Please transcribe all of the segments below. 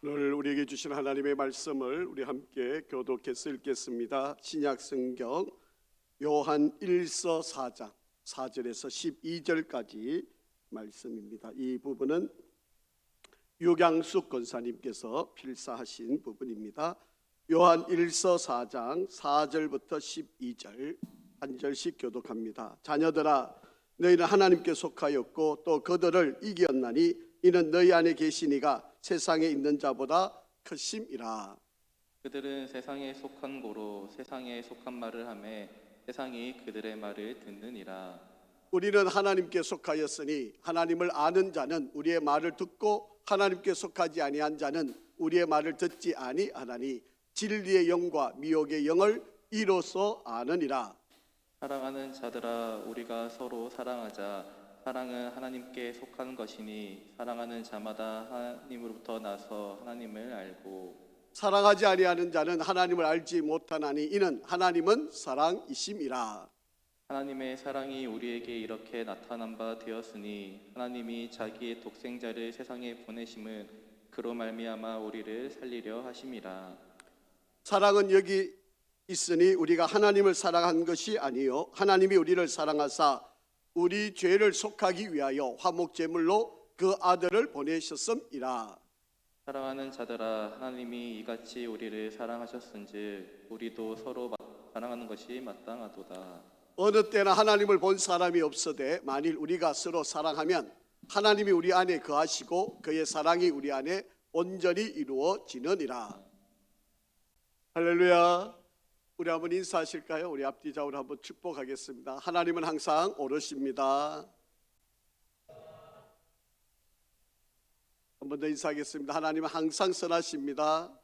오늘 우리에게 주신 하나님의 말씀을 우리 함께 교독해서 읽겠습니다. 신약 성경 요한 1서 4장 4절에서 12절까지 말씀입니다. 이 부분은 유경숙 권사님께서 필사하신 부분입니다. 요한 1서 4장 4절부터 12절 한 절씩 교독합니다. 자녀들아, 너희는 하나님께 속하였고 또 그들을 이겼나니 이는 너희 안에 계시니가 세상에 있는 자보다 크심이라. 그들은 세상에 속한 고로 세상에 속한 말을 하매 세상이 그들의 말을 듣느니라. 우리는 하나님께 속하였으니 하나님을 아는 자는 우리의 말을 듣고 하나님께 속하지 아니한 자는 우리의 말을 듣지 아니하나니 진리의 영과 미혹의 영을 이로써 아느니라. 사랑하는 자들아, 우리가 서로 사랑하자. 사랑은 하나님께 속한 것이니 사랑하는 자마다 하나님으로부터 나서 하나님을 알고 사랑하지 아니하는 자는 하나님을 알지 못하나니 이는 하나님은 사랑이심이라. 하나님의 사랑이 우리에게 이렇게 나타난 바 되었으니 하나님이 자기의 독생자를 세상에 보내심은 그로 말미암아 우리를 살리려 하심이라. 사랑은 여기 있으니 우리가 하나님을 사랑한 것이 아니요 하나님이 우리를 사랑하사 우리 죄를 속하기 위하여 화목제물로 그 아들을 보내셨음이라. 사랑하는 자들아, 하나님이 이같이 우리를 사랑하셨은즉 우리도 서로 사랑하는 것이 마땅하도다. 어느 때나 하나님을 본 사람이 없으되 만일 우리가 서로 사랑하면 하나님이 우리 안에 거하시고 그의 사랑이 우리 안에 온전히 이루어지느니라. 할렐루야. 우리 한번 인사하실까요? 우리 앞뒤 좌우로 한번 축복하겠습니다. 하나님은 항상 오르십니다. 한 번 더 인사하겠습니다. 하나님은 항상 선하십니다.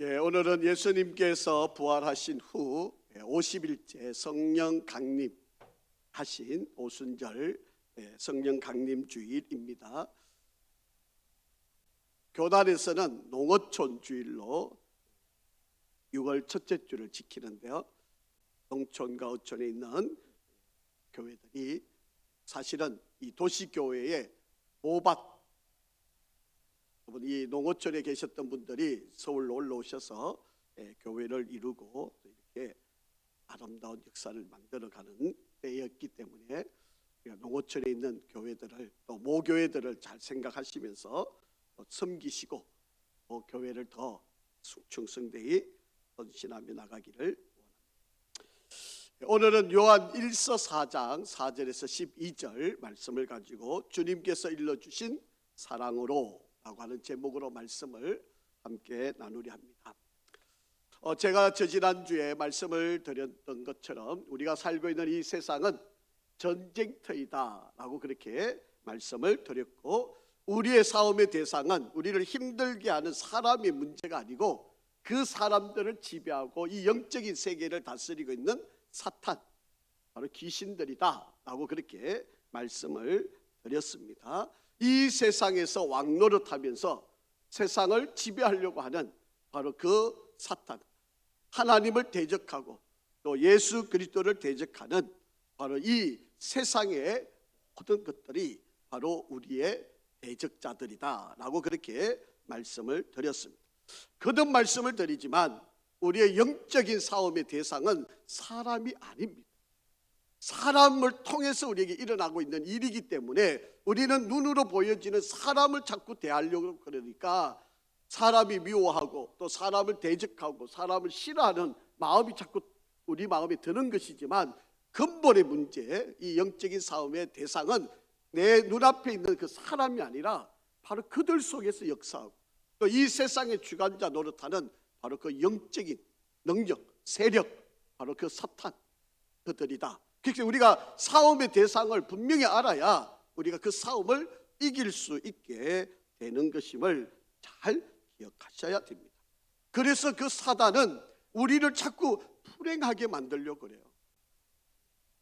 오늘은 예수님께서 부활하신 후 50일째 성령 강림하신 오순절 성령 강림 주일입니다. 교단에서는 농어촌 주일로 6월 첫째 주를 지키는데요. 농촌과 어촌에 있는 교회들이 사실은 이 도시교회의 모밭, 이 농어촌에 계셨던 분들이 서울로 올라오셔서 교회를 이루고 이렇게 아름다운 역사를 만들어가는 때였기 때문에 농어촌에 있는 교회들을 또 모교회들을 잘 생각하시면서 섬기시고 교회를 더 충성되이 헌신하며 나가기를 원합니다. 오늘은 요한 1서 4장 4절에서 12절 말씀을 가지고 주님께서 일러주신 사랑으로 라고 하는 제목으로 말씀을 함께 나누려 합니다. 제가 지난주에 말씀을 드렸던 것처럼 우리가 살고 있는 이 세상은 전쟁터이다 라고 그렇게 말씀을 드렸고, 우리의 싸움의 대상은 우리를 힘들게 하는 사람의 문제가 아니고 그 사람들을 지배하고 이 영적인 세계를 다스리고 있는 사탄, 바로 귀신들이다 라고 그렇게 말씀을 드렸습니다. 이 세상에서 왕노릇하면서 세상을 지배하려고 하는 바로 그 사탄, 하나님을 대적하고 또 예수 그리스도를 대적하는 바로 이 세상의 모든 것들이 바로 우리의 대적자들이다 라고 그렇게 말씀을 드렸습니다. 거듭 말씀을 드리지만 우리의 영적인 싸움의 대상은 사람이 아닙니다. 사람을 통해서 우리에게 일어나고 있는 일이기 때문에 우리는 눈으로 보여지는 사람을 자꾸 대하려고 그러니까 사람이 미워하고 또 사람을 대적하고 사람을 싫어하는 마음이 자꾸 우리 마음에 드는 것이지만 근본의 문제, 이 영적인 싸움의 대상은 내 눈앞에 있는 그 사람이 아니라 바로 그들 속에서 역사하고 또 이 세상의 주관자 노릇하는 바로 그 영적인 능력, 세력, 바로 그 사탄 그들이다. 그래서 우리가 싸움의 대상을 분명히 알아야 우리가 그 싸움을 이길 수 있게 되는 것임을 잘 기억하셔야 됩니다. 그래서 그 사단은 우리를 자꾸 불행하게 만들려고 그래요.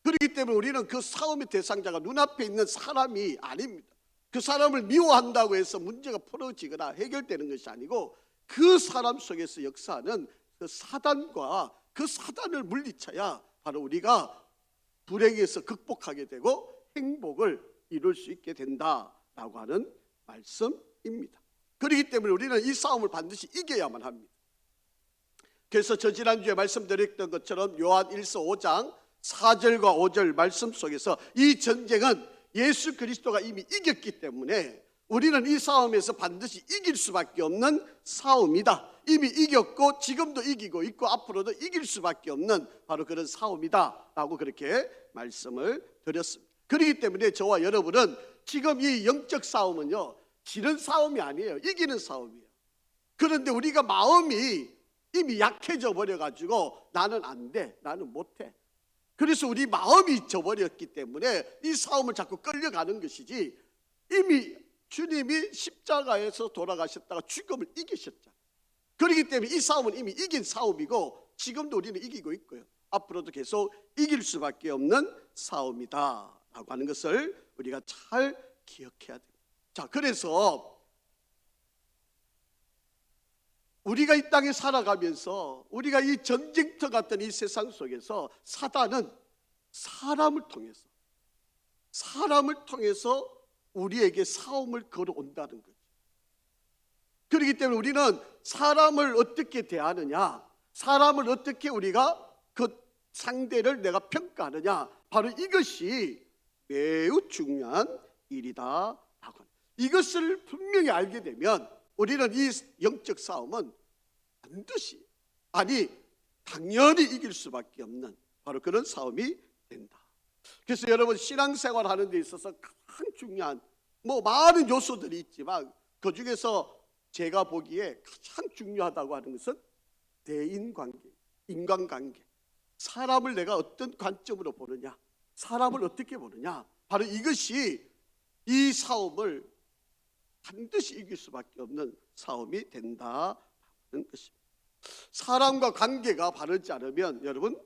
그렇기 때문에 우리는 그 싸움의 대상자가 눈앞에 있는 사람이 아닙니다. 그 사람을 미워한다고 해서 문제가 풀어지거나 해결되는 것이 아니고 그 사람 속에서 역사하는 그 사단과 그 사단을 물리쳐야 바로 우리가 불행에서 극복하게 되고 행복을 이룰 수 있게 된다라고 하는 말씀입니다. 그렇기 때문에 우리는 이 싸움을 반드시 이겨야만 합니다. 그래서 저 지난주에 말씀드렸던 것처럼 요한 1서 5장 4절과 5절 말씀 속에서 이 전쟁은 예수 그리스도가 이미 이겼기 때문에 우리는 이 싸움에서 반드시 이길 수밖에 없는 싸움이다. 이미 이겼고 지금도 이기고 있고 앞으로도 이길 수밖에 없는 바로 그런 싸움이다 라고 그렇게 말씀을 드렸습니다. 그렇기 때문에 저와 여러분은 지금 이 영적 싸움은요, 지는 싸움이 아니에요. 이기는 싸움이에요. 그런데 우리가 마음이 이미 약해져 버려가지고 나는 안 돼, 나는 못해. 그래서 우리 마음이 져버렸기 때문에 이 싸움을 자꾸 끌려가는 것이지, 이미 주님이 십자가에서 돌아가셨다가 죽음을 이기셨잖아요. 그렇기 때문에 이 싸움은 이미 이긴 싸움이고 지금도 우리는 이기고 있고요, 앞으로도 계속 이길 수밖에 없는 싸움이다 라고 하는 것을 우리가 잘 기억해야 됩니다. 자, 그래서 우리가 이 땅에 살아가면서 우리가 이 전쟁터 같은 이 세상 속에서 사단은 사람을 통해서 우리에게 싸움을 걸어온다는 거죠. 그렇기 때문에 우리는 사람을 어떻게 대하느냐, 사람을 어떻게 우리가 그 상대를 내가 평가하느냐, 바로 이것이 매우 중요한 일이다. 이것을 분명히 알게 되면 우리는 이 영적 싸움은 반드시, 아니 당연히 이길 수밖에 없는 바로 그런 싸움이 된다. 그래서 여러분, 신앙생활 하는 데 있어서 가장 중요한 많은 요소들이 있지만 그 중에서 제가 보기에 가장 중요하다고 하는 것은 대인관계, 인간관계. 사람을 내가 어떤 관점으로 보느냐, 사람을 어떻게 보느냐, 바로 이것이 이 싸움을 반드시 이길 수밖에 없는 싸움이 된다는 것입니다. 사람과 관계가 바르지 않으면 여러분,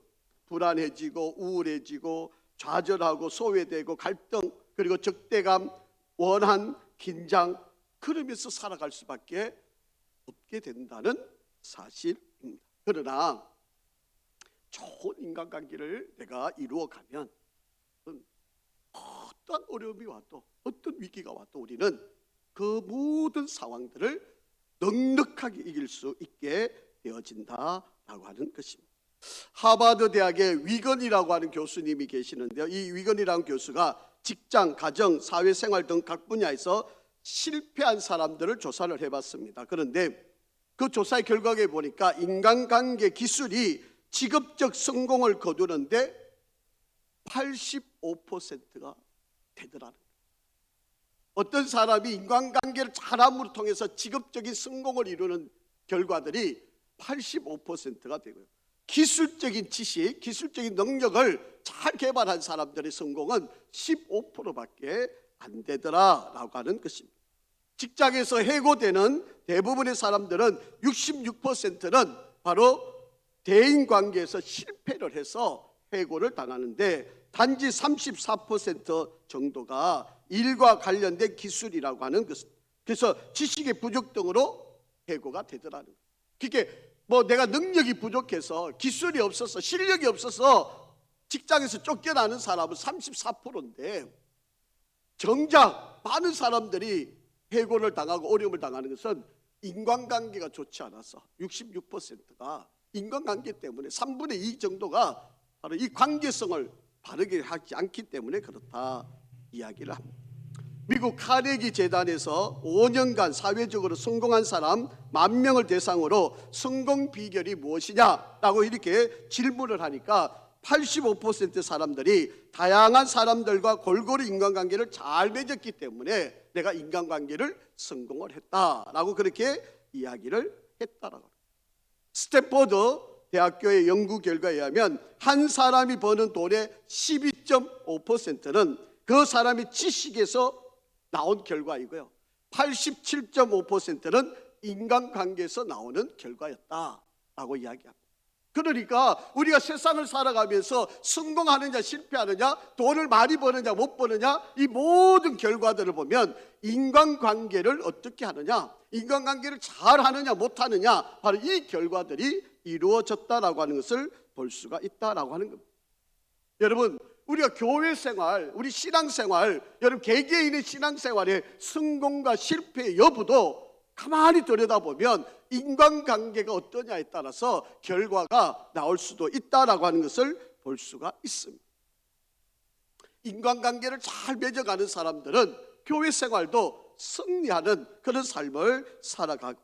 불안해지고 우울해지고 좌절하고 소외되고 갈등, 그리고 적대감, 원한, 긴장, 그러면서 살아갈 수밖에 없게 된다는 사실입니다. 그러나 좋은 인간관계를 내가 이루어가면 어떤 어려움이 와도 어떤 위기가 와도 우리는 그 모든 상황들을 넉넉하게 이길 수 있게 되어진다라고 하는 것입니다. 하버드 대학의 위건이라고 하는 교수님이 계시는데요, 이 위건이라는 교수가 직장, 가정, 사회생활 등 각 분야에서 실패한 사람들을 조사를 해봤습니다. 그런데 그 조사의 결과에 보니까 인간관계 기술이 직업적 성공을 거두는데 85%가 되더라는 거예요. 어떤 사람이 인간관계를 잘함으로 통해서 직업적인 성공을 이루는 결과들이 85%가 되고요, 기술적인 지식, 기술적인 능력을 잘 개발한 사람들의 성공은 15%밖에 안 되더라라고 하는 것입니다. 직장에서 해고되는 대부분의 사람들은 66%는 바로 대인관계에서 실패를 해서 해고를 당하는데, 단지 34% 정도가 일과 관련된 기술이라고 하는 것, 그래서 지식의 부족 등으로 해고가 되더라는 거예요. 그게 내가 능력이 부족해서, 기술이 없어서, 실력이 없어서 직장에서 쫓겨나는 사람은 34%인데 정작 많은 사람들이 해고를 당하고 어려움을 당하는 것은 인간관계가 좋지 않아서 66%가 인간관계 때문에 3분의 2 정도가 바로 이 관계성을 바르게 하지 않기 때문에 그렇다 이야기를 합니다. 미국 카네기 재단에서 5년간 사회적으로 성공한 사람 10,000명을 대상으로 성공 비결이 무엇이냐라고 이렇게 질문을 하니까 85% 사람들이 다양한 사람들과 골고루 인간관계를 잘 맺었기 때문에 내가 인간관계를 성공을 했다라고 그렇게 이야기를 했다라고. 스탠포드 대학교의 연구 결과에 의하면 한 사람이 버는 돈의 12.5%는 그 사람의 지식에서 나온 결과이고요, 87.5%는 인간관계에서 나오는 결과였다라고 이야기합니다. 그러니까 우리가 세상을 살아가면서 성공하느냐 실패하느냐, 돈을 많이 버느냐 못 버느냐, 이 모든 결과들을 보면 인간관계를 어떻게 하느냐, 인간관계를 잘 하느냐 못 하느냐, 바로 이 결과들이 이루어졌다라고 하는 것을 볼 수가 있다라고 하는 겁니다. 여러분, 우리가 교회 생활, 우리 신앙 생활, 여러분 개개인의 신앙 생활의 성공과 실패의 여부도 가만히 들여다보면 인간관계가 어떠냐에 따라서 결과가 나올 수도 있다라고 하는 것을 볼 수가 있습니다. 인간관계를 잘 맺어가는 사람들은 교회 생활도 승리하는 그런 삶을 살아가고,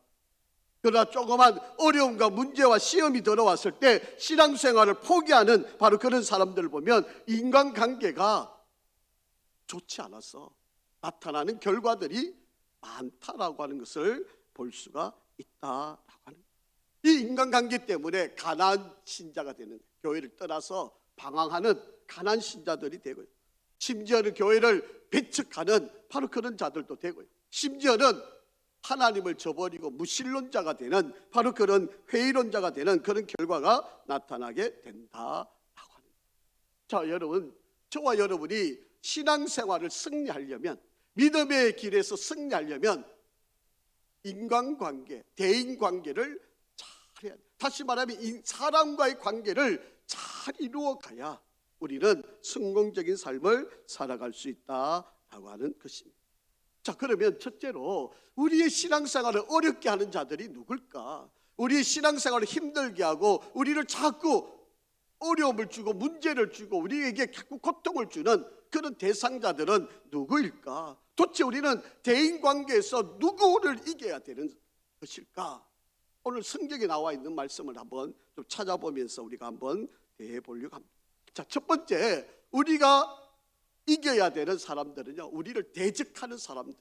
그러나 조그만 어려움과 문제와 시험이 들어왔을 때 신앙생활을 포기하는 바로 그런 사람들을 보면 인간관계가 좋지 않아서 나타나는 결과들이 많다라고 하는 것을 볼 수가 있다라고 하는, 이 인간관계 때문에 가난 신자가 되는, 교회를 떠나서 방황하는 가난 신자들이 되고요, 심지어는 교회를 배척하는 바로 그런 자들도 되고요, 심지어는 하나님을 저버리고 무신론자가 되는 바로 그런 회의론자가 되는 그런 결과가 나타나게 된다라고 하는. 자, 여러분, 저와 여러분이 신앙생활을 승리하려면, 믿음의 길에서 승리하려면 인간관계, 대인관계를 잘 해야 돼. 다시 말하면 사람과의 관계를 잘 이루어가야 우리는 성공적인 삶을 살아갈 수 있다라고 하는 것입니다. 자, 그러면 첫째로 우리의 신앙생활을 어렵게 하는 자들이 누굴까? 우리의 신앙생활을 힘들게 하고 우리를 자꾸 어려움을 주고 문제를 주고 우리에게 자꾸 고통을 주는 그런 대상자들은 누구일까? 도대체 우리는 대인관계에서 누구를 이겨야 되는 것일까? 오늘 성경에 나와 있는 말씀을 한번 좀 찾아보면서 우리가 한번 대해 보려고 합니다. 자, 첫 번째, 우리가 이겨야 되는 사람들은요, 우리를 대적하는 사람들,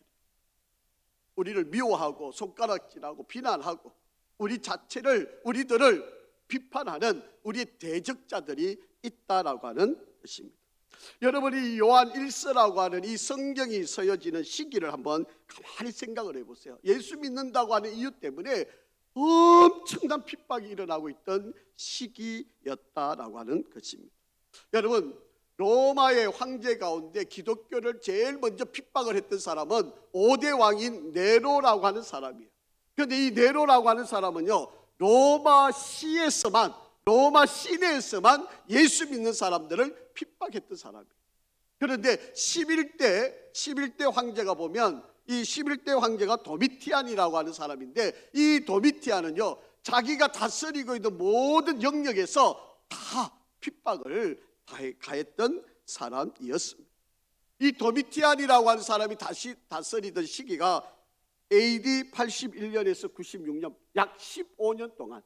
우리를 미워하고 손가락질하고 비난하고 우리들을 비판하는 우리의 대적자들이 있다라고 하는 것입니다. 여러분이 요한 1서라고 하는 이 성경이 서여지는 시기를 한번 가만히 생각을 해보세요. 예수 믿는다고 하는 이유 때문에 엄청난 핍박이 일어나고 있던 시기였다라고 하는 것입니다. 여러분, 로마의 황제 가운데 기독교를 제일 먼저 핍박을 했던 사람은 5대 왕인 네로라고 하는 사람이에요. 그런데 이 네로라고 하는 사람은요, 로마 시내에서만 예수 믿는 사람들을 핍박했던 사람이에요. 그런데 11대 황제가 보면, 이 11대 황제가 도미티안이라고 하는 사람인데, 이 도미티안은요, 자기가 다스리고 있는 모든 영역에서 다 핍박을 가했던 사람이었습니다. 이 도미티안이라고 하는 사람이 다스리던 시기가 AD 81년에서 96년, 약 15년 동안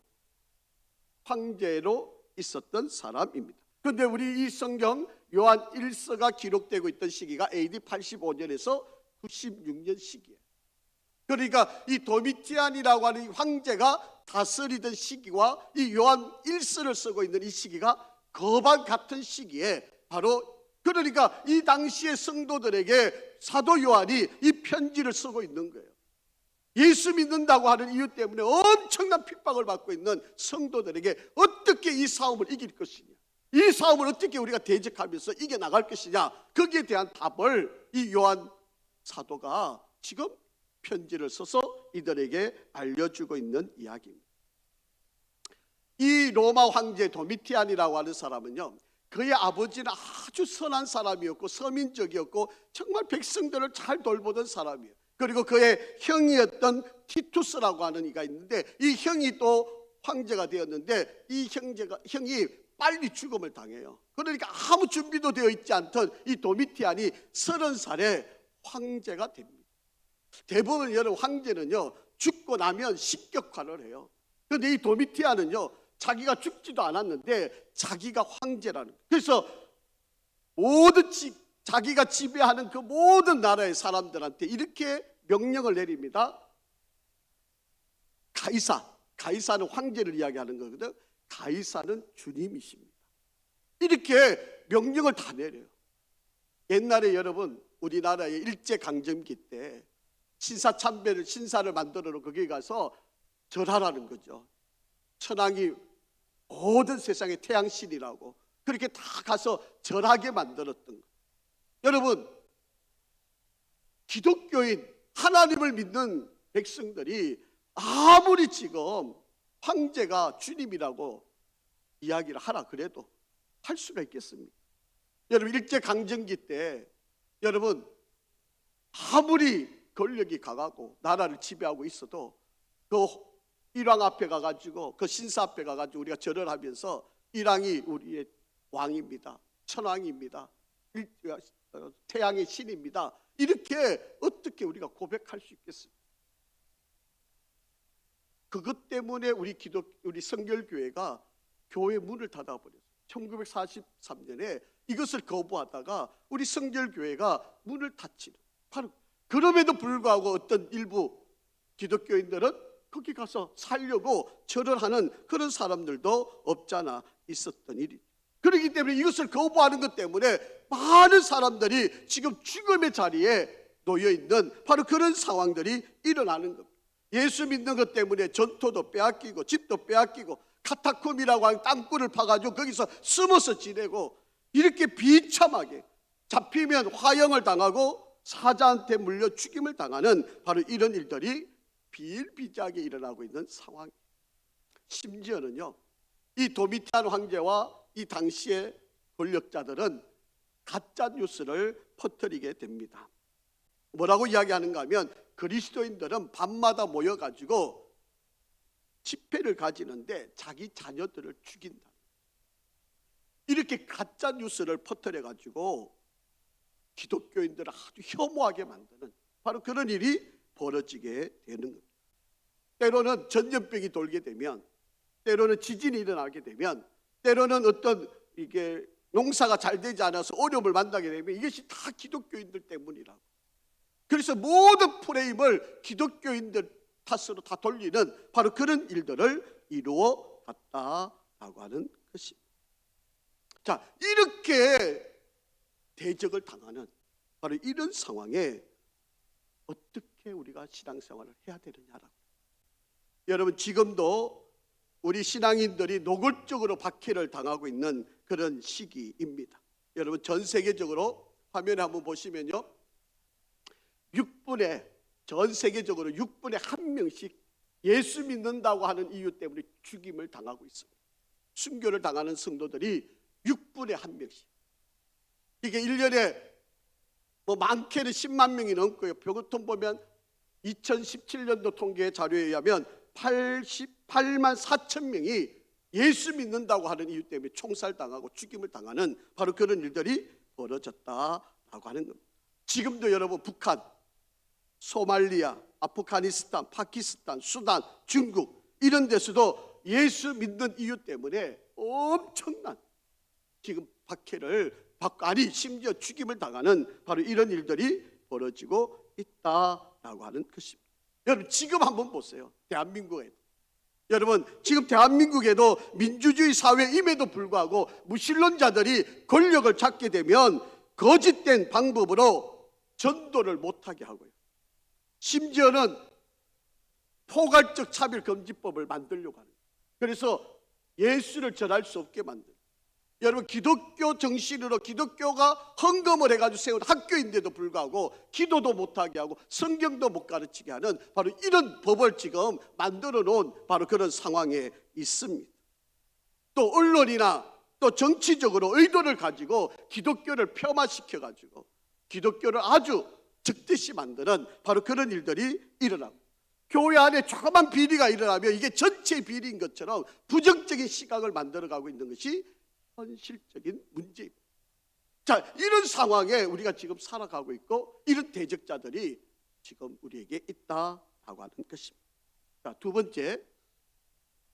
황제로 있었던 사람입니다. 그런데 우리 이 성경 요한 1서가 기록되고 있던 시기가 AD 85년에서 96년 시기예요. 그러니까 이 도미티안이라고 하는 이 황제가 다스리던 시기와 이 요한 1서를 쓰고 있는 이 시기가 거반 같은 시기에, 바로 그러니까 이 당시의 성도들에게 사도 요한이 이 편지를 쓰고 있는 거예요. 예수 믿는다고 하는 이유 때문에 엄청난 핍박을 받고 있는 성도들에게 어떻게 이 싸움을 이길 것이냐, 이 싸움을 어떻게 우리가 대적하면서 이겨나갈 것이냐, 거기에 대한 답을 이 요한 사도가 지금 편지를 써서 이들에게 알려주고 있는 이야기입니다. 이 로마 황제 도미티안이라고 하는 사람은요, 그의 아버지는 아주 선한 사람이었고 서민적이었고 정말 백성들을 잘 돌보던 사람이에요. 그리고 그의 형이었던 티투스라고 하는 이가 있는데, 이 형이 또 황제가 되었는데 이 형이 빨리 죽음을 당해요. 그러니까 아무 준비도 되어 있지 않던 이 도미티안이 30살에 황제가 됩니다. 대부분 여러분 황제는요, 죽고 나면 식격화를 해요. 그런데 이 도미티안은요, 자기가 죽지도 않았는데 자기가 황제라는 거예요. 그래서 자기가 지배하는 그 모든 나라의 사람들한테 이렇게 명령을 내립니다. 가이사는 황제를 이야기하는 거거든. 가이사는 주님이십니다. 이렇게 명령을 다 내려요. 옛날에 여러분 우리나라의 일제강점기 때 신사를 만들어 놓고 거기 가서 절하라는 거죠. 천황이 모든 세상의 태양신이라고 그렇게 다 가서 절하게 만들었던 거예요. 여러분, 기독교인 하나님을 믿는 백성들이 아무리 지금 황제가 주님이라고 이야기를 하라 그래도 할 수가 있겠습니까? 여러분 일제강점기 때 여러분 아무리 권력이 강하고 나라를 지배하고 있어도 그 일왕 앞에 가가지고 그 신사 앞에 가가지고 우리가 절을 하면서 일왕이 우리의 왕입니다, 천왕입니다, 태양의 신입니다, 이렇게 어떻게 우리가 고백할 수 있겠습니까? 그것 때문에 우리 성결교회가 교회 문을 닫아버렸어요. 1943년에 이것을 거부하다가 우리 성결교회가 문을 닫히는, 바로 그럼에도 불구하고 어떤 일부 기독교인들은 거기 가서 살려고 절을 하는 그런 사람들도 없잖아 있었던 일이. 그렇기 때문에 이것을 거부하는 것 때문에 많은 사람들이 지금 죽음의 자리에 놓여있는 바로 그런 상황들이 일어나는 겁니다. 예수 믿는 것 때문에 전토도 빼앗기고 집도 빼앗기고 카타콤이라고 하는 땅굴을 파가지고 거기서 숨어서 지내고, 이렇게 비참하게 잡히면 화형을 당하고 사자한테 물려 죽임을 당하는 바로 이런 일들이 비일비재하게 일어나고 있는 상황. 심지어는요, 이 도미티안 황제와 이 당시의 권력자들은 가짜 뉴스를 퍼뜨리게 됩니다. 뭐라고 이야기하는가 하면 그리스도인들은 밤마다 모여가지고 집회를 가지는데 자기 자녀들을 죽인다, 이렇게 가짜 뉴스를 퍼뜨려가지고 기독교인들을 아주 혐오하게 만드는 바로 그런 일이 벌어지게 되는 겁니다. 때로는 전염병이 돌게 되면, 때로는 지진이 일어나게 되면, 때로는 어떤 이게 농사가 잘 되지 않아서 어려움을 만나게 되면 이것이 다 기독교인들 때문이라고. 그래서 모든 프레임을 기독교인들 탓으로 다 돌리는 바로 그런 일들을 이루어 갔다라고 하는 것입니다. 자, 이렇게 대적을 당하는 바로 이런 상황에 어떻게 우리가 신앙생활을 해야 되느냐라고. 여러분, 지금도 우리 신앙인들이 노골적으로 박해를 당하고 있는 그런 시기입니다. 여러분, 전 세계적으로 화면에 한번 보시면요, 전 세계적으로 6분에 1명씩 예수 믿는다고 하는 이유 때문에 죽임을 당하고 있습니다. 순교를 당하는 성도들이 6분에 1명씩. 이게 1년에 많게는 10만 명이 넘고요. 보통 보면 2017년도 통계 자료에 의하면 88만 4천 명이 예수 믿는다고 하는 이유 때문에 총살당하고 죽임을 당하는 바로 그런 일들이 벌어졌다라고 하는 겁니다. 지금도 여러분, 북한, 소말리아, 아프가니스탄, 파키스탄, 수단, 중국 이런 데서도 예수 믿는 이유 때문에 엄청난 지금 박해를 받고, 아니 심지어 죽임을 당하는 바로 이런 일들이 벌어지고 있다라고 하는 것입니다. 여러분, 지금 한번 보세요. 대한민국에, 여러분 지금 대한민국에도 민주주의 사회임에도 불구하고 무신론자들이 권력을 잡게 되면 거짓된 방법으로 전도를 못하게 하고요, 심지어는 포괄적 차별금지법을 만들려고 하는 거예요. 그래서 예수를 전할 수 없게 만들어요. 여러분, 기독교 정신으로 기독교가 헌금을 해가지고 세운 학교인데도 불구하고 기도도 못하게 하고 성경도 못 가르치게 하는 바로 이런 법을 지금 만들어 놓은 바로 그런 상황에 있습니다. 또 언론이나 또 정치적으로 의도를 가지고 기독교를 폄하시켜가지고 기독교를 아주 적대시 만드는 바로 그런 일들이 일어나고, 교회 안에 조그만 비리가 일어나면 이게 전체 비리인 것처럼 부정적인 시각을 만들어가고 있는 것이 현실적인 문제입니다. 자, 이런 상황에 우리가 지금 살아가고 있고 이런 대적자들이 지금 우리에게 있다라고 하는 것입니다. 자, 두 번째,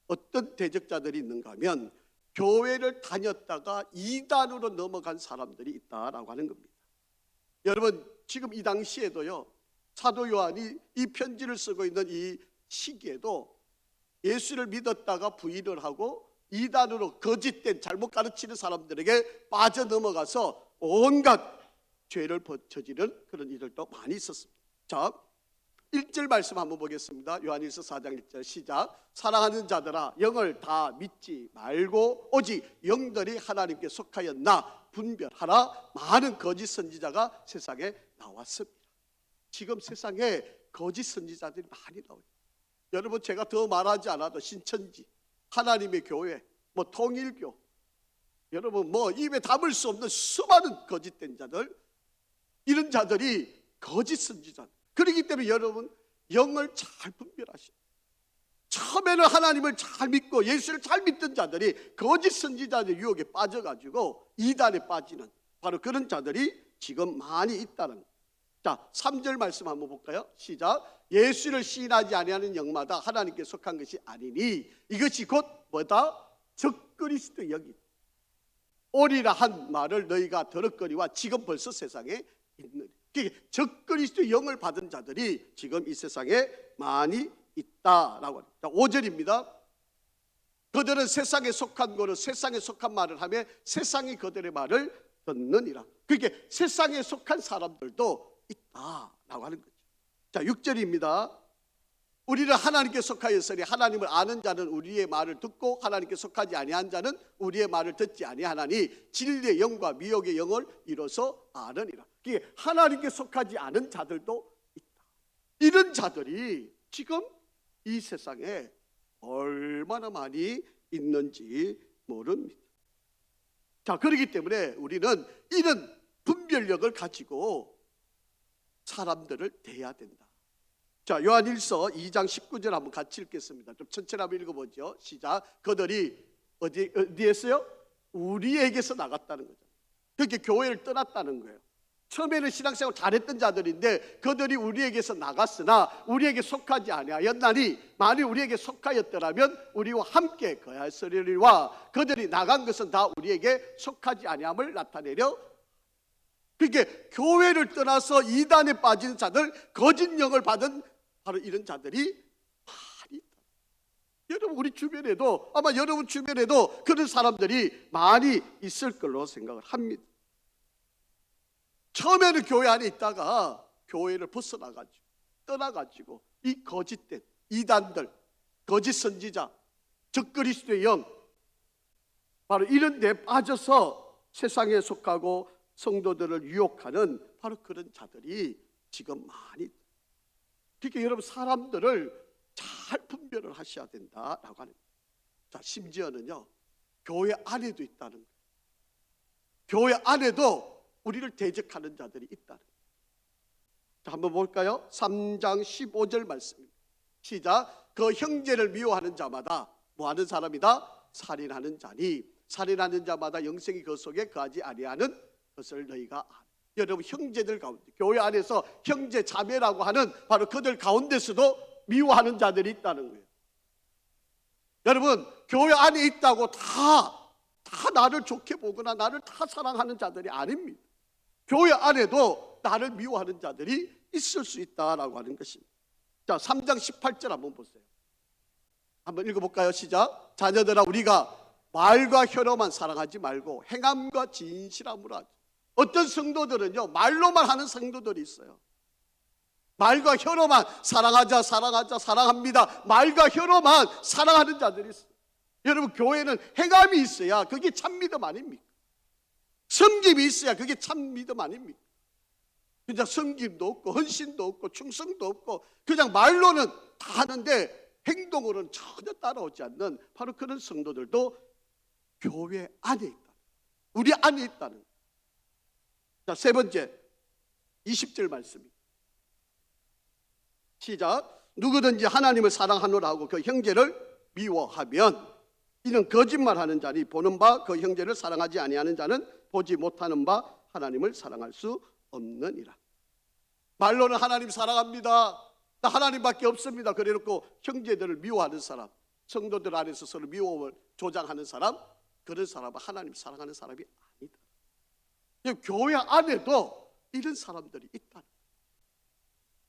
어떤 대적자들이 있는가 하면 교회를 다녔다가 이단으로 넘어간 사람들이 있다라고 하는 겁니다. 여러분, 지금 이 당시에도요, 사도 요한이 이 편지를 쓰고 있는 이 시기에도 예수를 믿었다가 부인을 하고 이단으로 거짓된 잘못 가르치는 사람들에게 빠져넘어가서 온갖 죄를 저지른 그런 일들도 많이 있었습니다. 자, 1절 말씀 한번 보겠습니다. 요한일서 4장 1절 시작. 사랑하는 자들아, 영을 다 믿지 말고 오직 영들이 하나님께 속하였나 분별하라. 많은 거짓 선지자가 세상에 나왔습니다. 지금 세상에 거짓 선지자들이 많이 나와요. 여러분, 제가 더 말하지 않아도 신천지, 하나님의 교회, 통일교, 여러분 뭐 입에 담을 수 없는 수많은 거짓된 자들, 이런 자들이 거짓 선지자. 그렇기 때문에 여러분 영을 잘 분별하시오. 처음에는 하나님을 잘 믿고 예수를 잘 믿던 자들이 거짓 선지자의 유혹에 빠져가지고 이단에 빠지는 바로 그런 자들이 지금 많이 있다는 거예요. 자, 3절 말씀 한번 볼까요? 시작. 예수를 시인하지 아니하는 영마다 하나님께 속한 것이 아니니 이것이 곧 뭐다? 적그리스도 영이 오리라 한 말을 너희가 들었거니와 지금 벌써 세상에 있느니. 적그리스도 영을 받은 자들이 지금 이 세상에 많이 있다라고 합니다. 5절입니다. 그들은 세상에 속한 거를 세상에 속한 말을 하며 세상이 그들의 말을 듣느니라. 그게 세상에 속한 사람들도 있다라고 하는 거죠. 자, 6절입니다. 우리는 하나님께 속하였으니 하나님을 아는 자는 우리의 말을 듣고 하나님께 속하지 아니한 자는 우리의 말을 듣지 아니하나니 진리의 영과 미혹의 영을 이뤄서 아느니라. 그게 하나님께 속하지 않은 자들도 있다. 이런 자들이 지금 이 세상에 얼마나 많이 있는지 모릅니다. 자, 그렇기 때문에 우리는 이런 분별력을 가지고 사람들을 대해야 된다. 자, 요한일서 2장 19절 한번 같이 읽겠습니다. 좀 천천히 한번 읽어보죠. 시작. 그들이 어디에서요? 우리에게서 나갔다는 거죠. 그렇게 교회를 떠났다는 거예요. 처음에는 신앙생활 잘했던 자들인데 그들이 우리에게서 나갔으나 우리에게 속하지 아니하였나니 만일 우리에게 속하였더라면 우리와 함께 거하였으리와 그들이 나간 것은 다 우리에게 속하지 아니함을 나타내려. 그러니까 교회를 떠나서 이단에 빠진 자들, 거짓 영을 받은 바로 이런 자들이 많이 있다. 여러분 우리 주변에도 아마 여러분 주변에도 그런 사람들이 많이 있을 걸로 생각을 합니다. 처음에는 교회 안에 있다가 교회를 벗어나가지고 떠나가지고 이 거짓된 이단들, 거짓 선지자, 적그리스도의 영 바로 이런 데 빠져서 세상에 속하고 성도들을 유혹하는 바로 그런 자들이 지금 많이 있다. 그러니까 여러분 사람들을 잘 분별을 하셔야 된다라고 하는 거예요. 자, 심지어는요 교회 안에도 있다는 거예요. 교회 안에도 우리를 대적하는 자들이 있다는 거예요. 자, 한번 볼까요? 3장 15절 말씀입니다. 시작. 그 형제를 미워하는 자마다 뭐하는 사람이다? 살인하는 자니 살인하는 자마다 영생이 그 속에 거하지 아니하는 것을 너희가 아는. 여러분 형제들 가운데 교회 안에서 형제 자매라고 하는 바로 그들 가운데서도 미워하는 자들이 있다는 거예요. 여러분 교회 안에 있다고 다 나를 좋게 보거나 나를 다 사랑하는 자들이 아닙니다. 교회 안에도 나를 미워하는 자들이 있을 수 있다라고 하는 것입니다. 자, 3장 18절 한번 보세요. 한번 읽어볼까요? 시작. 자녀들아 우리가 말과 혀로만 사랑하지 말고 행함과 진실함으로 하자. 어떤 성도들은요 말로만 하는 성도들이 있어요. 말과 혀로만 사랑하자 사랑하자 사랑합니다. 말과 혀로만 사랑하는 자들이 있어요. 여러분 교회는 행함이 있어야 그게 참 믿음 아닙니까? 섬김이 있어야 그게 참 믿음 아닙니까? 그냥 섬김도 없고 헌신도 없고 충성도 없고 그냥 말로는 다 하는데 행동으로는 전혀 따라오지 않는 바로 그런 성도들도 교회 안에 있다. 우리 안에 있다는. 자, 세 번째 20절 말씀입니다. 시작. 누구든지 하나님을 사랑하노라 하고 그 형제를 미워하면 이는 거짓말하는 자니 보는 바 그 형제를 사랑하지 아니하는 자는 보지 못하는 바 하나님을 사랑할 수 없느니라. 말로는 하나님 사랑합니다. 나 하나님밖에 없습니다. 그래놓고 형제들을 미워하는 사람, 성도들 안에서 서로 미워를 조장하는 사람, 그런 사람은 하나님 사랑하는 사람이 아니다. 교회 안에도 이런 사람들이 있다.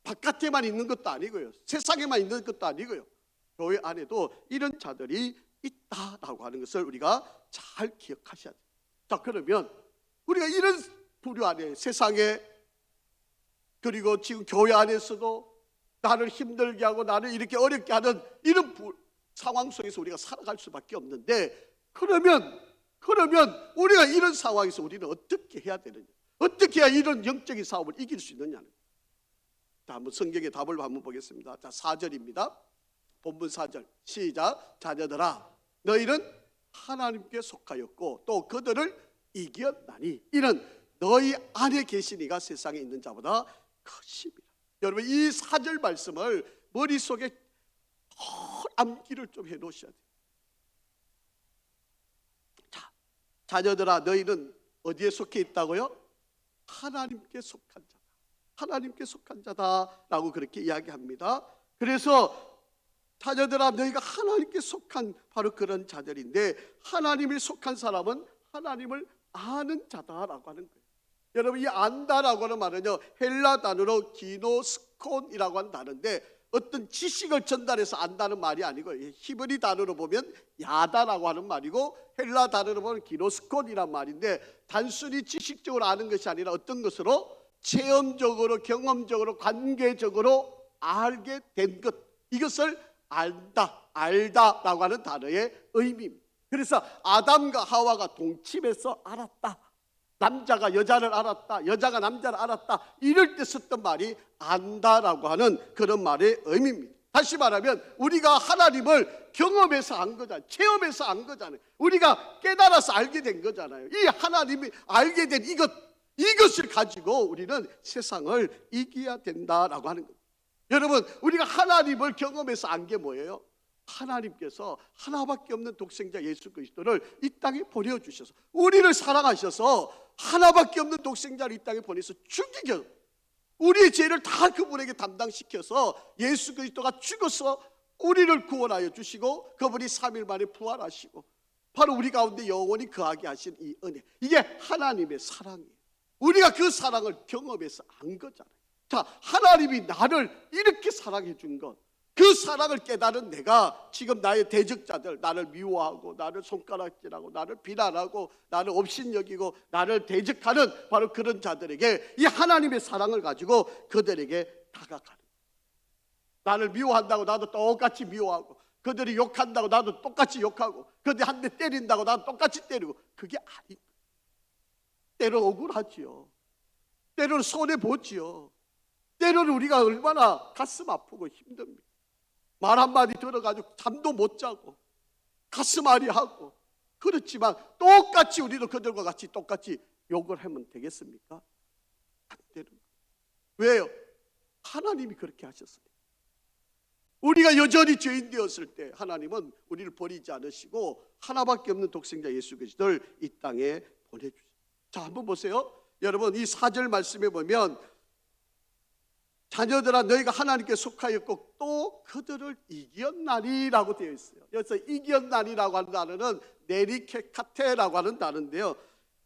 바깥에만 있는 것도 아니고요, 세상에만 있는 것도 아니고요, 교회 안에도 이런 자들이 있다라고 하는 것을 우리가 잘 기억하셔야 돼요. 자, 그러면 우리가 이런 부류 안에 세상에 그리고 지금 교회 안에서도 나를 힘들게 하고 나를 이렇게 어렵게 하는 이런 상황 속에서 우리가 살아갈 수밖에 없는데 그러면 우리가 이런 상황에서 우리는 어떻게 해야 되느냐, 어떻게 해야 이런 영적인 싸움을 이길 수 있느냐는. 자, 한번 성경의 답을 한번 보겠습니다. 자, 4절입니다. 본문 4절 시작. 자녀들아 너희는 하나님께 속하였고 또 그들을 이겼나니 이는 너희 안에 계신 이가 세상에 있는 자보다 크십니다. 여러분, 이 4절 말씀을 머릿속에 암기를 좀 해놓으셔야 돼요. 자, 자녀들아, 너희는 어디에 속해 있다고요? 하나님께 속한 자다. 하나님께 속한 자다라고 그렇게 이야기합니다. 그래서 자녀들아, 너희가 하나님께 속한 바로 그런 자들인데, 하나님이 속한 사람은 하나님을 아는 자다라고 하는 거예요. 여러분, 이 안다라고 하는 말은요, 헬라 단어로 기노스콘이라고 하는 단어인데, 어떤 지식을 전달해서 안다는 말이 아니고, 히브리 단어로 보면 야다라고 하는 말이고, 헬라 단어로 보면 기노스콘이란 말인데, 단순히 지식적으로 아는 것이 아니라 어떤 것으로 체험적으로, 경험적으로, 관계적으로 알게 된 것, 이것을 안다, 알다라고 하는 단어의 의미입니다. 그래서 아담과 하와가 동침해서 알았다, 남자가 여자를 알았다, 여자가 남자를 알았다, 이럴 때 썼던 말이 안다라고 하는 그런 말의 의미입니다. 다시 말하면 우리가 하나님을 경험해서 안 거잖아요. 체험해서 안 거잖아요. 우리가 깨달아서 알게 된 거잖아요. 이 하나님이 알게 된 이것을 가지고 우리는 세상을 이겨야 된다라고 하는 거예요. 여러분, 우리가 하나님을 경험해서 안 게 뭐예요? 하나님께서 하나밖에 없는 독생자 예수 그리스도를 이 땅에 보내주셔서, 우리를 사랑하셔서 하나밖에 없는 독생자를 이 땅에 보내서 죽이겨, 우리의 죄를 다 그분에게 담당시켜서 예수 그리스도가 죽어서 우리를 구원하여 주시고, 그분이 3일 만에 부활하시고 바로 우리 가운데 영원히 거하게 하신 이 은혜, 이게 하나님의 사랑이에요. 우리가 그 사랑을 경험해서 안 거잖아요. 자, 하나님이 나를 이렇게 사랑해 준 것, 그 사랑을 깨달은 내가 지금 나의 대적자들, 나를 미워하고 나를 손가락질하고 나를 비난하고 나를 업신여기고 나를 대적하는 바로 그런 자들에게 이 하나님의 사랑을 가지고 그들에게 다가가는, 나를 미워한다고 나도 똑같이 미워하고, 그들이 욕한다고 나도 똑같이 욕하고, 그들이 한 대 때린다고 나도 똑같이 때리고, 그게 아닙니다. 때로 억울하지요. 때로는 손해보지요. 때로는 우리가 얼마나 가슴 아프고 힘듭니다. 말 한마디 들어가지고 잠도 못 자고 가슴 아리하고, 그렇지만 똑같이 우리도 그들과 같이 똑같이 욕을 하면 되겠습니까? 안 되는 거예요. 왜요? 하나님이 그렇게 하셨습니다. 우리가 여전히 죄인 되었을 때 하나님은 우리를 버리지 않으시고 하나밖에 없는 독생자 예수 그리스도를 이 땅에 보내주셨어요. 자, 한번 보세요. 여러분, 이 4절 말씀에 보면 자녀들아, 너희가 하나님께 속하였고 또 그들을 이겼나니라고 되어 있어요. 여기서 이겼나니라고 하는 단어는 네리케카테라고 하는 단어인데요,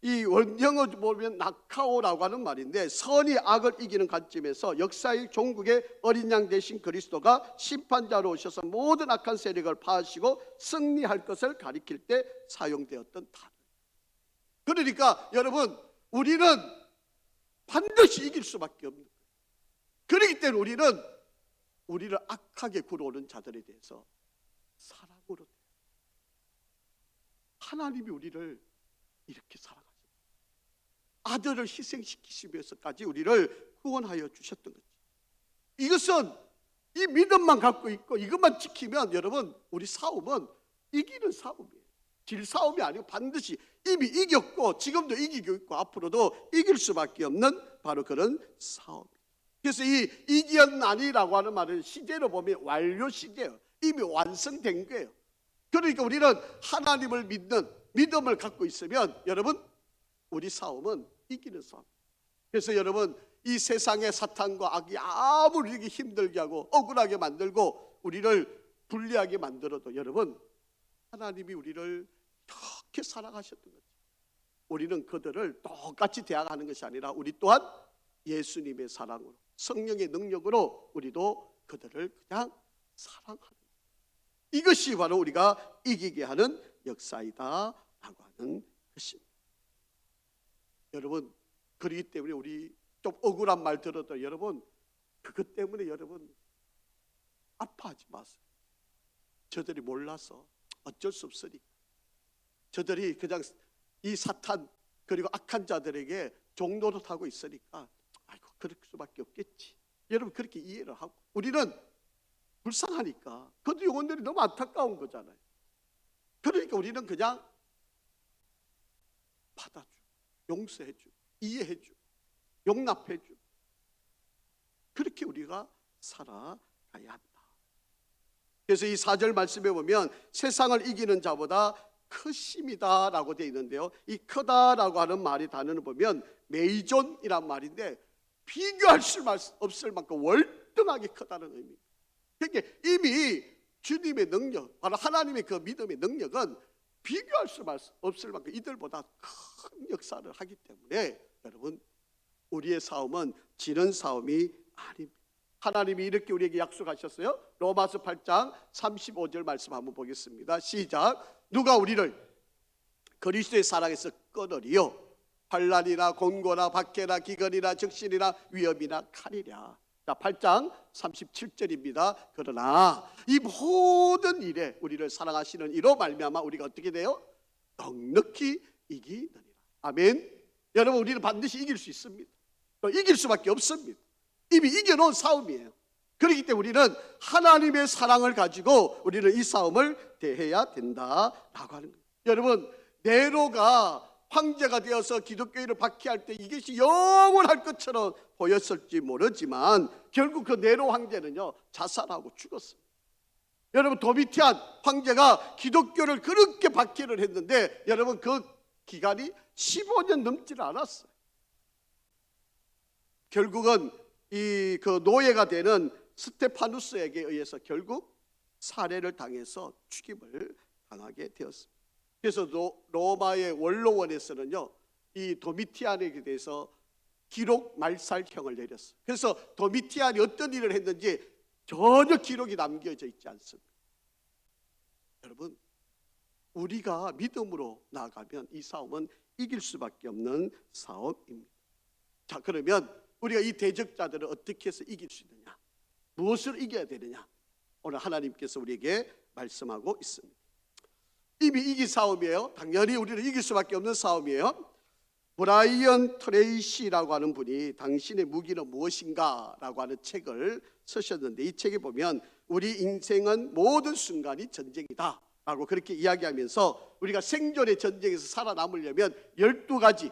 이 원형어 보면 나카오라고 하는 말인데, 선이 악을 이기는 관점에서 역사의 종국의 어린 양 되신 그리스도가 심판자로 오셔서 모든 악한 세력을 파하시고 승리할 것을 가리킬 때 사용되었던 단어. 그러니까 여러분, 우리는 반드시 이길 수밖에 없는 거예요. 그렇기 때문에 우리를 악하게 굴어오는 자들에 대해서 사랑으로, 하나님이 우리를 이렇게 사랑하십니다. 아들을 희생시키시기 위해서까지 우리를 구원하여 주셨던 거죠. 이것은 이 믿음만 갖고 있고 이것만 지키면 여러분, 우리 싸움은 이기는 싸움이에요. 질 싸움이 아니고 반드시 이미 이겼고 지금도 이기고 있고 앞으로도 이길 수밖에 없는 바로 그런 싸움이에요. 그래서 이 이겼나니라고 하는 말은 시제로 보면 완료 시제예요. 이미 완성된 거예요. 그러니까 우리는 하나님을 믿는 믿음을 갖고 있으면 여러분, 우리 싸움은 이기는 싸움. 그래서 여러분, 이 세상의 사탄과 악이 아무리 우리에게 힘들게 하고 억울하게 만들고 우리를 불리하게 만들어도 여러분, 하나님이 우리를 이렇게 사랑하셨던 거죠. 우리는 그들을 똑같이 대하는 것이 아니라 우리 또한 예수님의 사랑으로, 성령의 능력으로 우리도 그들을 그냥 사랑하는, 이것이 바로 우리가 이기게 하는 역사이다 라고 하는 것입니다. 여러분, 그렇기 때문에 우리 좀 억울한 말 들어도 여러분, 그것 때문에 여러분 아파하지 마세요. 저들이 몰라서 어쩔 수 없으니까, 저들이 그냥 이 사탄 그리고 악한 자들에게 종노릇하고 있으니까 아이고 그럴 수밖에 없겠지, 여러분 그렇게 이해를 하고, 우리는 불쌍하니까 그들 영혼들이 너무 안타까운 거잖아요. 그러니까 우리는 그냥 받아줘, 용서해줘, 이해해줘, 용납해줘. 그렇게 우리가 살아가야 한다. 그래서 이 4절 말씀에 보면 세상을 이기는 자보다 크심이다 라고 되어 있는데요, 이 크다라고 하는 말이 단어를 보면 메이존이란 말인데 비교할 수 없을 만큼 월등하게 크다는 의미입니다. 그러니까 이미 주님의 능력, 바로 하나님의 그 믿음의 능력은 비교할 수 없을 만큼 이들보다 큰 역사를 하기 때문에 여러분, 우리의 싸움은 지는 싸움이 아닙니다. 하나님이 이렇게 우리에게 약속하셨어요. 로마서 8장 35절 말씀 한번 보겠습니다. 시작. 누가 우리를 그리스도의 사랑에서 끊으리요? 환난이나 곤고나 박해나 기근이나 적신이나 위험이나 칼이랴. 자, 8장 37절입니다. 그러나 이 모든 일에 우리를 사랑하시는 이로 말미암아 우리가 어떻게 돼요? 넉넉히 이기느니라. 아멘. 여러분, 우리는 반드시 이길 수 있습니다. 또 이길 수밖에 없습니다. 이미 이겨놓은 싸움이에요. 그렇기 때문에 우리는 하나님의 사랑을 가지고 우리는 이 싸움을 대해야 된다라고 하는 거예요. 여러분, 네로가 황제가 되어서 기독교인을 박해할 때 이것이 영원할 것처럼 보였을지 모르지만 결국 그 네로 황제는요, 자살하고 죽었습니다. 여러분, 도미티안 황제가 기독교를 그렇게 박해를 했는데 여러분, 그 기간이 15년 넘지를 않았어요. 결국은 이 그 노예가 되는 스테파누스에게 의해서 결국 살해를 당해서 죽임을 당하게 되었습니다. 그래서 로마의 원로원에서는요, 이 도미티안에게 대해서 기록 말살형을 내렸어요. 그래서 도미티안이 어떤 일을 했는지 전혀 기록이 남겨져 있지 않습니다. 여러분, 우리가 믿음으로 나아가면 이 싸움은 이길 수밖에 없는 싸움입니다. 자, 그러면 우리가 이 대적자들을 어떻게 해서 이길 수 있느냐, 무엇을 이겨야 되느냐, 오늘 하나님께서 우리에게 말씀하고 있습니다. 이미 이긴 싸움이에요. 당연히 우리는 이길 수밖에 없는 싸움이에요. 브라이언 트레이시라고 하는 분이 당신의 무기는 무엇인가 라고 하는 책을 쓰셨는데, 이 책에 보면 우리 인생은 모든 순간이 전쟁이다 라고 그렇게 이야기하면서 우리가 생존의 전쟁에서 살아남으려면 12가지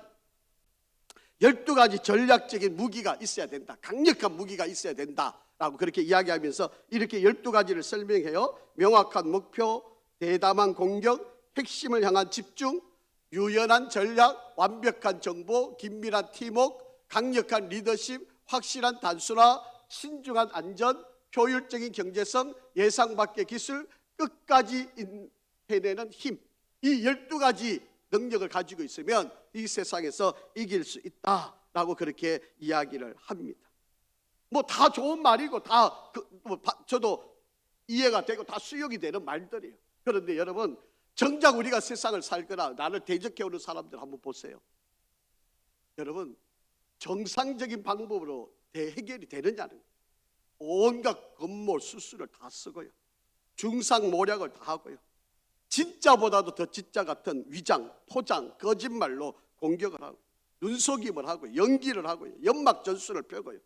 전략적인 무기가 있어야 된다, 강력한 무기가 있어야 된다 라고 그렇게 이야기하면서 이렇게 12가지를 설명해요. 명확한 목표, 대담한 공격, 핵심을 향한 집중, 유연한 전략, 완벽한 정보, 긴밀한 팀워크, 강력한 리더십, 확실한 단순화, 신중한 안전, 효율적인 경제성, 예상 밖의 기술, 끝까지 해내는 힘. 이 12가지 능력을 가지고 있으면 이 세상에서 이길 수 있다라고 그렇게 이야기를 합니다. 뭐 다 좋은 말이고 다 저도 이해가 되고 다 수용이 되는 말들이에요. 그런데 여러분, 정작 우리가 세상을 살거나 나를 대적해오는 사람들 한번 보세요. 여러분, 정상적인 방법으로 대해결이 되느냐는 거예요. 온갖 건모 수수를 다 쓰고요, 중상모략을 다 하고요, 진짜보다도 더 진짜 같은 위장, 포장, 거짓말로 공격을 하고, 눈속임을 하고, 연기를 하고요, 연막 전술을 펴고요.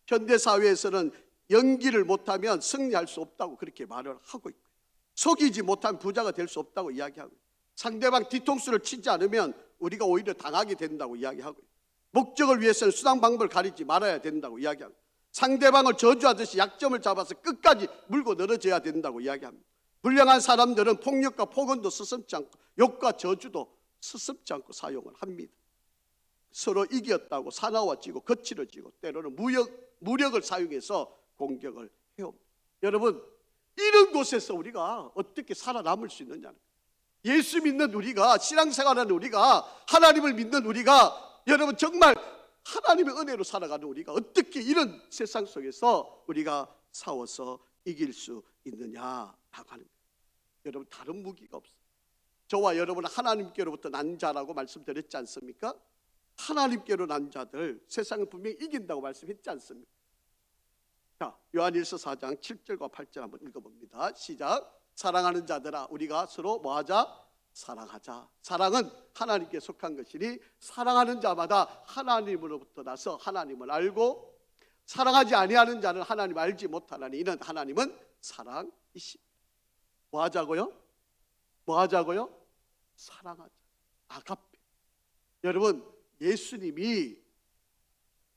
현대사회에서는 연기를 못하면 승리할 수 없다고 그렇게 말을 하고 있고요, 속이지 못한 부자가 될 수 없다고 이야기하고요, 상대방 뒤통수를 치지 않으면 우리가 오히려 당하게 된다고 이야기하고요, 목적을 위해서는 수단 방법을 가리지 말아야 된다고 이야기하고, 상대방을 저주하듯이 약점을 잡아서 끝까지 물고 늘어져야 된다고 이야기합니다. 불량한 사람들은 폭력과 폭언도 스스럼지 않고 욕과 저주도 스스럼지 않고 사용을 합니다. 서로 이겼다고 사나워지고 거칠어지고 때로는 무력을 사용해서 공격을 해옵니다. 여러분, 이런 곳에서 우리가 어떻게 살아남을 수 있느냐는 거예요. 예수 믿는 우리가, 신앙생활하는 우리가, 하나님을 믿는 우리가, 여러분 정말 하나님의 은혜로 살아가는 우리가 어떻게 이런 세상 속에서 우리가 싸워서 이길 수 있느냐라고 하는 거예요. 여러분, 다른 무기가 없어요. 저와 여러분은 하나님께로부터 난 자라고 말씀드렸지 않습니까? 하나님께로 난 자들 세상은 분명히 이긴다고 말씀했지 않습니까? 자, 요한일서 4장 7절과 8절 한번 읽어봅니다. 시작. 사랑하는 자들아, 우리가 서로 뭐하자? 사랑하자. 사랑은 하나님께 속한 것이니 사랑하는 자마다 하나님으로부터 나서 하나님을 알고, 사랑하지 아니하는 자는 하나님 알지 못하나니 이는 하나님은 사랑이십니다. 뭐하자고요? 뭐 하자고요? 사랑하자. 아가페. 여러분, 예수님이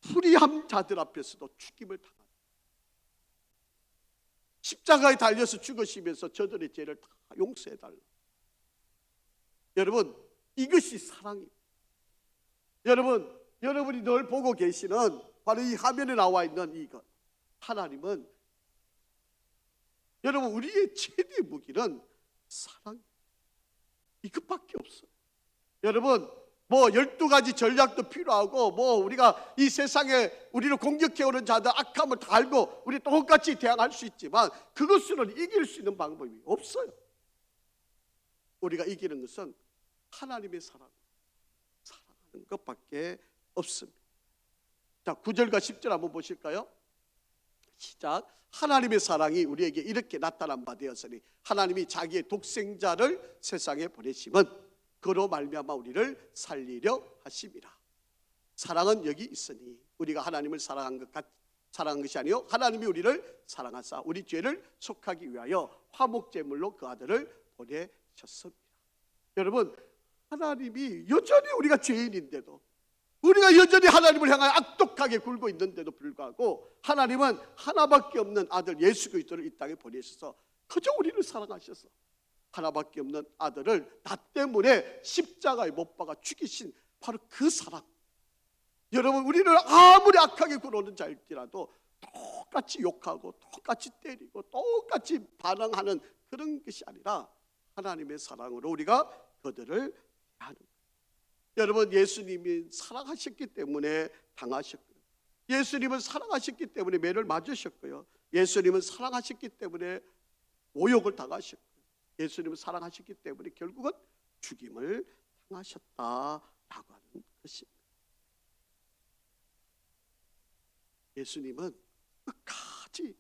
불의한 자들 앞에서도 죽임을 당합니다. 십자가에 달려서 죽으시면서 저들의 죄를 다 용서해달라. 여러분, 이것이 사랑입니다. 여러분이 늘 보고 계시는 바로 이 화면에 나와 있는 이것. 하나님은 여러분, 우리의 최대 무기는 사랑. 이것밖에 없어요. 여러분, 뭐 12가지 전략도 필요하고, 뭐 우리가 이 세상에 우리를 공격해오는 자들 악함을 다 알고 우리 똑같이 대항할 수 있지만 그것으로는 이길 수 있는 방법이 없어요. 우리가 이기는 것은 하나님의 사랑하는 것밖에 없습니다. 자, 9절과 10절 한번 보실까요? 시작. 하나님의 사랑이 우리에게 이렇게 나타난 바 되었으니 하나님이 자기의 독생자를 세상에 보내심은 그로 말미암아 우리를 살리려 하심이라. 사랑은 여기 있으니 우리가 하나님을 사랑한 것이 아니요 하나님이 우리를 사랑하사 우리 죄를 속하기 위하여 화목제물로 그 아들을 보내셨습니다. 여러분, 하나님이 여전히 우리가 죄인인데도, 우리가 여전히 하나님을 향하여 악독하게 굴고 있는데도 불구하고 하나님은 하나밖에 없는 아들 예수 그리스도를 이 땅에 보내셔서 그저 우리를 사랑하셔서 하나밖에 없는 아들을 나 때문에 십자가에 못 박아 죽이신 바로 그 사랑. 여러분, 우리를 아무리 악하게 굴어오는 자일지라도 똑같이 욕하고 똑같이 때리고 똑같이 반항하는 그런 것이 아니라 하나님의 사랑으로 우리가 그들을 대하는 거예요. 여러분, 예수님이 사랑하셨기 때문에 당하셨고요. 예수님은 사랑하셨기 때문에 매를 맞으셨고요. 예수님은 사랑하셨기 때문에 모욕을 당하셨고요. 예수님은 사랑하셨기 때문에 결국은 죽임을 당하셨다라고 하는 것입니다. 예수님은 끝까지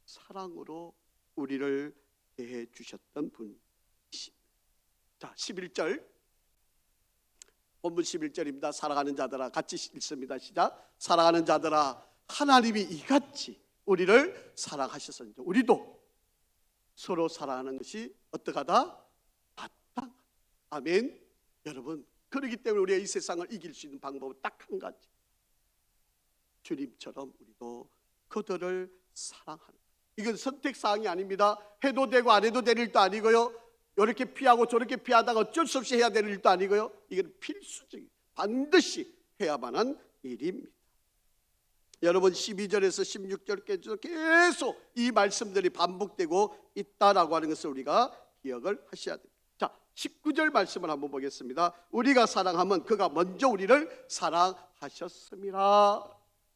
사랑으로 우리를 대해 주셨던 분이십니다. 자, 11절 본문 11절입니다. 사랑하는 자들아, 같이 읽습니다. 시작. 사랑하는 자들아, 하나님이 이같이 우리를 사랑하셨으니 우리도 서로 사랑하는 것이 어떡하다? 마땅하다. 아멘. 여러분, 그렇기 때문에 우리가 이 세상을 이길 수 있는 방법은 딱 한 가지. 주님처럼 우리도 그들을 사랑하는 것. 이건 선택사항이 아닙니다. 해도 되고 안 해도 될 일도 아니고요, 이렇게 피하고 저렇게 피하다가 어쩔 수 없이 해야 될 일도 아니고요, 이건 필수적인, 반드시 해야만 한 일입니다. 여러분, 12절에서 16절까지 계속 이 말씀들이 반복되고 있다라고 하는 것을 우리가 기억을 하셔야 됩니다. 자, 19절 말씀을 한번 보겠습니다. 우리가 사랑하면 그가 먼저 우리를 사랑하셨습니다.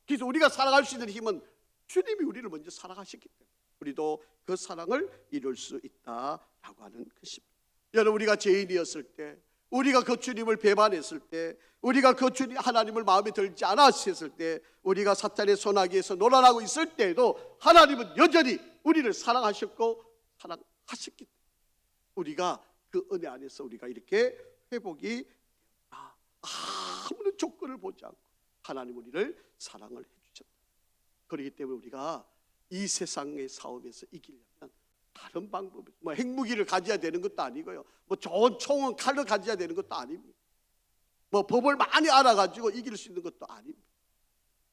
그래서 우리가 사랑할 수 있는 힘은 주님이 우리를 먼저 사랑하셨기 때문에 우리도 그 사랑을 이룰 수 있다라고 하는 것입니다. 여러분, 우리가 죄인이었을 때, 우리가 그 주님을 배반했을 때, 우리가 그 주님 하나님을 마음에 들지 않았을 때, 우리가 사탄의 손아귀에서 놀아나고 있을 때에도 하나님은 여전히 우리를 사랑하셨고 사랑하셨기 때문에 우리가 그 은혜 안에서 우리가 이렇게 회복이 아무런 조건을 보지 않고 하나님 우리를 사랑을 해주셨다. 그렇기 때문에 우리가 이 세상의 싸움에서 이기려면 다른 방법이, 뭐 핵무기를 가져야 되는 것도 아니고요, 뭐 좋은 총은 칼을 가져야 되는 것도 아닙니다. 뭐 법을 많이 알아가지고 이길 수 있는 것도 아닙니다.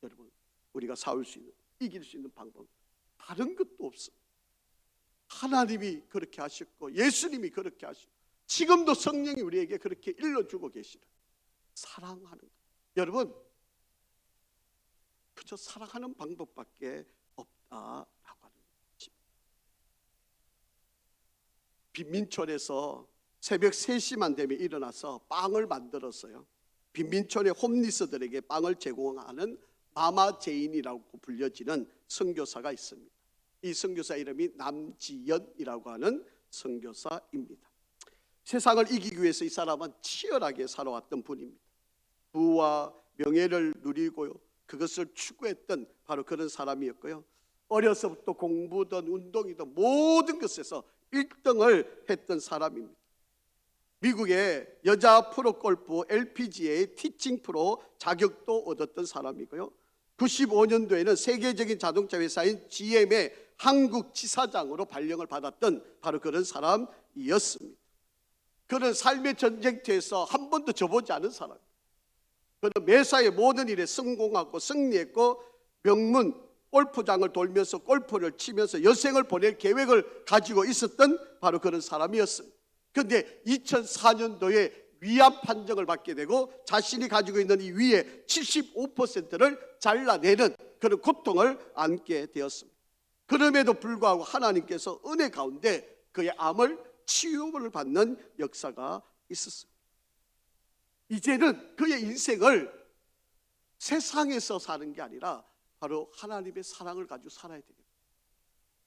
여러분, 우리가 싸울 수 있는, 이길 수 있는 방법 다른 것도 없습니다. 하나님이 그렇게 하셨고 예수님이 그렇게 하시고 지금도 성령이 우리에게 그렇게 일러주고 계시다. 사랑하는 것. 여러분, 그저 사랑하는 방법밖에 없다라고 하는 것입니다. 빈민촌에서 새벽 3시만 되면 일어나서 빵을 만들었어요. 빈민촌의 홈리스들에게 빵을 제공하는 마마제인이라고 불려지는 선교사가 있습니다. 이 선교사 이름이 남지연이라고 하는 선교사입니다. 세상을 이기기 위해서 이 사람은 치열하게 살아왔던 분입니다. 부와 명예를 누리고요, 그것을 추구했던 바로 그런 사람이었고요, 어려서부터 공부든 운동이든 모든 것에서 1등을 했던 사람입니다. 미국의 여자 프로골프 LPGA 티칭 프로 자격도 얻었던 사람이고요, 95년도에는 세계적인 자동차 회사인 GM의 한국 지사장으로 발령을 받았던 바로 그런 사람이었습니다. 사람이었습니다. 그는 삶의 전쟁터에서 한 번도 져보지 않은 사람. 그는 매사에 모든 일에 성공하고 승리했고 명문 골프장을 돌면서 골프를 치면서 여생을 보낼 계획을 가지고 있었던 바로 그런 사람이었습니다. 그런데 2004년도에 위암 판정을 받게 되고 자신이 가지고 있는 이 위의 75%를 잘라내는 그런 고통을 안게 되었습니다. 그럼에도 불구하고 하나님께서 은혜 가운데 그의 암을 치유를 받는 역사가 있었습니다. 이제는 그의 인생을 세상에서 사는 게 아니라 바로 하나님의 사랑을 가지고 살아야 되겠다.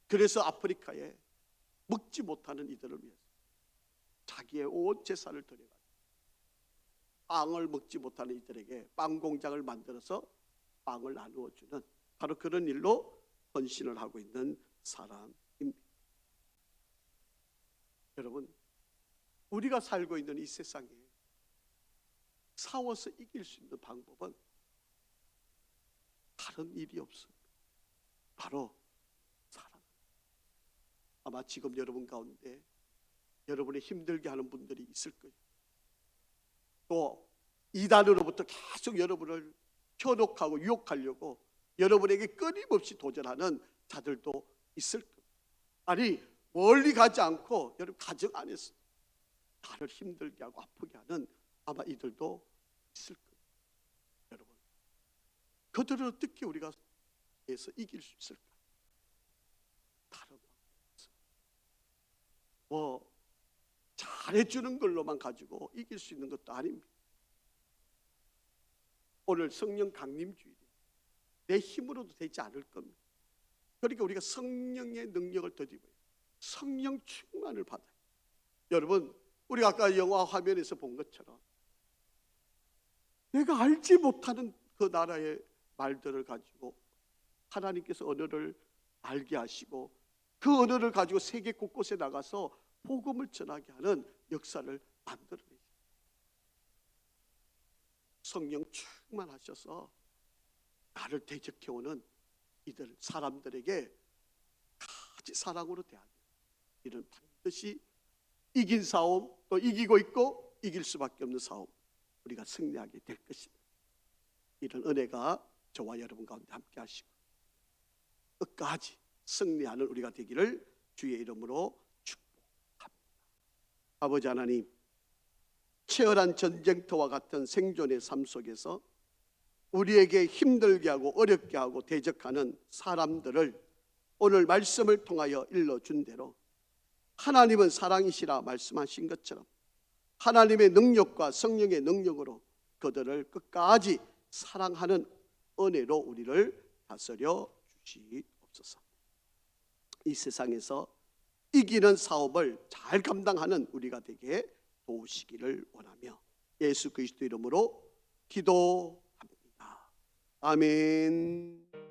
그래서 아프리카에 먹지 못하는 이들을 위해서 자기의 온 재산을 들여가지고 빵을 먹지 못하는 이들에게 빵 공장을 만들어서 빵을 나누어 주는 바로 그런 일로 헌신을 하고 있는 사람입니다. 여러분, 우리가 살고 있는 이 세상에 싸워서 이길 수 있는 방법은 다른 일이 없습니다. 바로 사랑. 아마 지금 여러분 가운데 여러분의 힘들게 하는 분들이 있을 거예요. 또 이단으로부터 계속 여러분을 현혹하고 유혹하려고 여러분에게 끊임없이 도전하는 자들도 있을 거예요. 아니 멀리 가지 않고 여러분 가정 안에서 나를 힘들게 하고 아프게 하는 아마 이들도 있을 거예요. 여러분, 그들을 어떻게 우리가 해서 이길 수 있을까? 다른 방법이 없어요. 뭐 잘해주는 걸로만 가지고 이길 수 있는 것도 아닙니다. 오늘 성령 강림주일이에요. 내 힘으로도 되지 않을 겁니다. 그러니까 우리가 성령의 능력을 더디고요, 성령 충만을 받아요. 여러분, 우리가 아까 영화 화면에서 본 것처럼 내가 알지 못하는 그 나라의 말들을 가지고 하나님께서 언어를 알게 하시고 그 언어를 가지고 세계 곳곳에 나가서 복음을 전하게 하는 역사를 만들어내죠. 성령 충만하셔서 나를 대적해오는 이들 사람들에게 가지 사랑으로 대하는 이는 반드시 이긴 싸움, 또 이기고 있고 이길 수밖에 없는 싸움, 우리가 승리하게 될 것입니다. 이런 은혜가 저와 여러분 가운데 함께 하시고 끝까지 승리하는 우리가 되기를 주의 이름으로 축복합니다. 아버지 하나님, 치열한 전쟁터와 같은 생존의 삶 속에서 우리에게 힘들게 하고 어렵게 하고 대적하는 사람들을 오늘 말씀을 통하여 일러준 대로 하나님은 사랑이시라 말씀하신 것처럼 하나님의 능력과 성령의 능력으로 그들을 끝까지 사랑하는 은혜로 우리를 다스려 주시옵소서. 이 세상에서 이기는 사업을 잘 감당하는 우리가 되게 도우시기를 원하며 예수 그리스도 이름으로 기도합니다. 아멘.